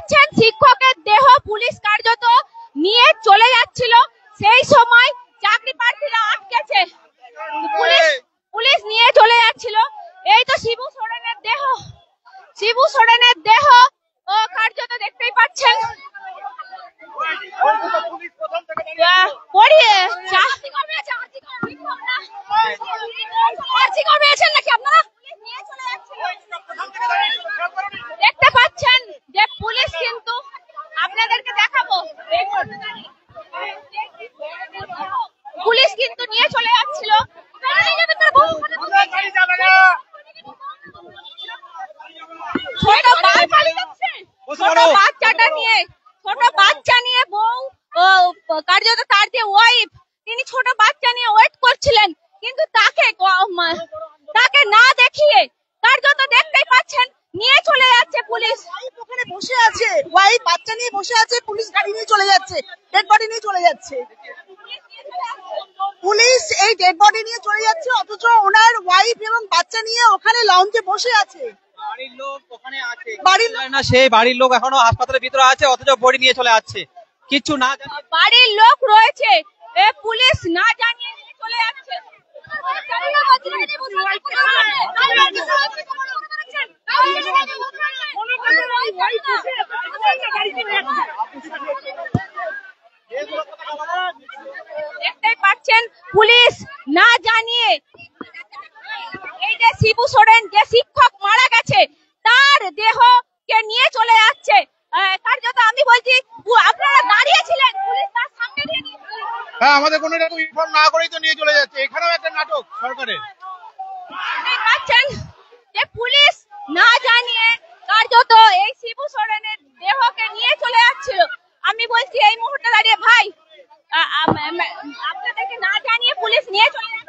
পাচ্ছেন শিক্ষকের দেহ পুলিশ কার্যত নিয়ে চলে যাচ্ছিল, সেই সময় চাকরি প্রার্থীরা আটকেছে, পুলিশ নিয়ে চলে যাচ্ছিল। এই তো শিবু সোরেনের দেহ কার্যত দেখতেই পাচ্ছেন। দেখতে পাচ্ছেন যে পুলিশ কিন্তু, আপনাদেরকে দেখাবো, পুলিশ কিন্তু নিয়ে চলে যাচ্ছিল। ছোট বাচ্চা নিয়ে বউ কার্যত তার যে ওয়াইফ, তিনি ছোট বাচ্চা নিয়ে ওয়েট করছিলেন, কিন্তু তাকে না দেখিয়ে কার্যত দেখতেই পাচ্ছেন নিয়ে চলে যাচ্ছে পুলিশ। ওখানে বসে আছে, ওয়াইফ বাচ্চা নিয়ে বসে আছে, পুলিশ গাড়ি নিয়ে চলে যাচ্ছে, ডেড বডি নিয়ে চলে যাচ্ছে। পুলিশ এই ডেড বডি নিয়ে চলে যাচ্ছে, অথচ ওনার ওয়াইফ এবং বাচ্চা নিয়ে ওখানে লাউঞ্জে বসে আছে। বাড়ির লোক ওখানে আছে, বাড়ির না, সেই বাড়ির লোক এখনো হাসপাতালের ভিতরে আছে, অথচ বডি নিয়ে চলে যাচ্ছে, কিছু না জানিয়ে। বাড়ির লোক রয়েছে, পুলিশ না জানিয়ে নিয়ে চলে যাচ্ছে। দেখতেই পাচ্ছেন পুলিশ না জানিয়ে এই যে শিবু সোরেন যে শিক্ষক মারা গেছে তার দেহকে নিয়ে চলে যাচ্ছে। কার্যত আমি বলছি আপনারা দাঁড়িয়েছিলেন, পুলিশ তার সামনে দিয়ে নিয়েছিল। হ্যাঁ, আমাদের কোনো রকম ইনফর্ম না করেই তো নিয়ে চলে যাচ্ছে। এখানেও একটা নাটক সরকারের। দেখতেই পাচ্ছেন যে পুলিশ না জানিয়ে কার্যত এই শিবু সোরেনের দেহকে নিয়ে চলে যাচ্ছিল। আমি বলছি এই মুহূর্তে দাঁড়িয়ে ভাই, আপনাদেরকে না জানিয়ে পুলিশ নিয়ে চলে যাচ্ছে।